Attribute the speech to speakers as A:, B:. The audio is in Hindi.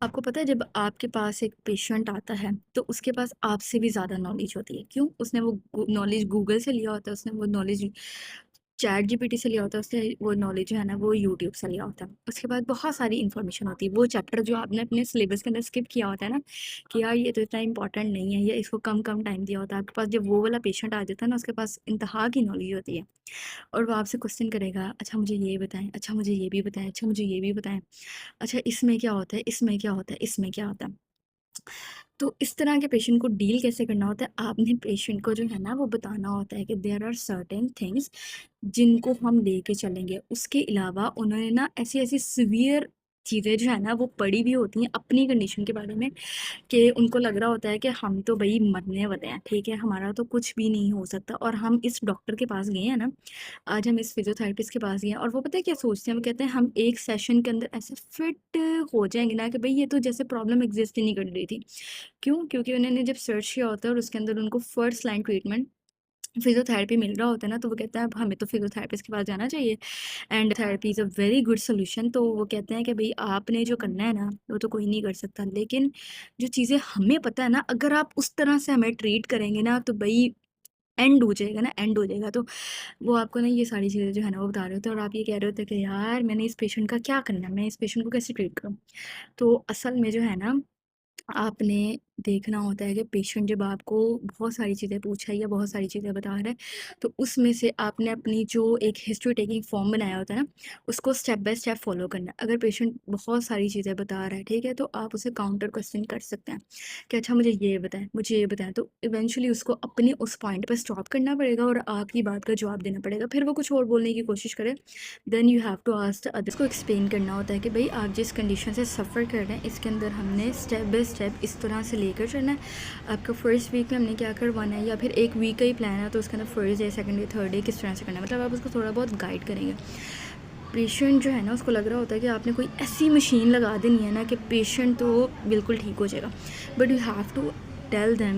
A: आपको पता है जब आपके पास एक पेशेंट आता है तो उसके पास आपसे भी ज़्यादा नॉलेज होती है। क्यों? उसने वो नॉलेज गूगल से लिया होता है, उसने वो नॉलेज चैट जीपीटी से लिया होता है, उसने वो नॉलेज जो है ना वो यूट्यूब से लिया होता है। उसके बाद बहुत सारी इन्फॉर्मेशन होती है। वो चैप्टर जो आपने अपने सिलेबस के अंदर स्किप किया होता है ना कि यार ये तो इतना इंपॉर्टेंट नहीं है या इसको कम कम टाइम दिया होता है, आपके पास जब वो वाला पेशेंट आ जाता है ना उसके पास इंतहा की नॉलेज होती है। और वो आपसे क्वेश्चन करेगा, अच्छा मुझे ये बताएं, अच्छा मुझे ये भी बताएं, अच्छा मुझे ये भी बताएं, अच्छा इसमें क्या होता है, इसमें क्या होता है, इसमें क्या होता है। तो इस तरह के पेशेंट को डील कैसे करना होता है, आपने पेशेंट को जो है ना वो बताना होता है कि देयर आर सर्टेन थिंग्स जिनको हम लेके चलेंगे। उसके अलावा उन्होंने ना ऐसी ऐसी सीवियर चीज़ें जो है ना वो पढ़ी भी होती हैं अपनी कंडीशन के बारे में, कि उनको लग रहा होता है कि हम तो भई मरने वाले हैं, ठीक है? हमारा तो कुछ भी नहीं हो सकता और हम इस डॉक्टर के पास गए हैं ना, आज हम इस फिज़ियोथेरेपिस्ट के पास गए हैं और वो पता है क्या सोचते हैं? वो कहते हैं हम एक सेशन के अंदर ऐसे फिट हो जाएँगे ना कि भई ये तो जैसे प्रॉब्लम एग्ज़िस्ट ही नहीं कर रही थी। क्यों? क्योंकि उन्होंने जब सर्च किया होता है और उसके अंदर उनको फर्स्ट लाइन ट्रीटमेंट फिज़ियोथेरेपी मिल रहा होता है ना, तो वो कहते हैं अब हमें तो फिज़ियोथेरेपिस्ट के पास जाना चाहिए and therapy is a very good solution. तो वो कहते हैं कि भई आपने जो करना है ना, वो तो कोई नहीं कर सकता। लेकिन जो चीज़ें हमें पता है ना, अगर आप उस तरह से हमें ट्रीट करेंगे ना, तो भई एंड हो जाएगा ना, एंड हो जाएगा। तो वो आपको ना ये सारी चीज़ें जो है ना, वो बता रहे होते हैं और आप ये कह रहे होते हैं कि यार मैंने इस पेशेंट का क्या करना है? मैं इस पेशेंट को कैसे ट्रीट करूँ? तो असल में जो है ना, आपने देखना होता है कि पेशेंट जब आपको बहुत सारी चीज़ें पूछ रहा है या बहुत सारी चीज़ें बता रहा है, तो उसमें से आपने अपनी जो एक हिस्ट्री टेकिंग फॉर्म बनाया होता है ना, उसको स्टेप बाय स्टेप फॉलो करना है। अगर पेशेंट बहुत सारी चीज़ें बता रहा है, ठीक है, तो आप उसे काउंटर क्वेश्चन कर सकते हैं कि अच्छा मुझे ये बताएं, मुझे ये बताएं। तो इवेंचुअली उसको अपने उस पॉइंट पर स्टॉप करना पड़ेगा और आपकी बात का जवाब देना पड़ेगा। फिर वो कुछ और बोलने की कोशिश करे, then you have to ask the others को एक्सप्लेन करना होता है कि भाई आप जिस कंडीशन से सफ़र कर रहे हैं इसके अंदर हमने स्टेप बाय स्टेप इस तरह से लेकर चलना है। आपका फर्स्ट वीक में हमने क्या करवाना है, या फिर एक वीक का ही प्लान है तो उसके अंदर first day, second day, third day किस तरह से करना है, मतलब आप उसको थोड़ा बहुत गाइड करेंगे। पेशेंट जो है ना उसको लग रहा होता है कि आपने कोई ऐसी मशीन लगा देनी है ना कि पेशेंट तो बिल्कुल ठीक हो जाएगा, but you have to tell them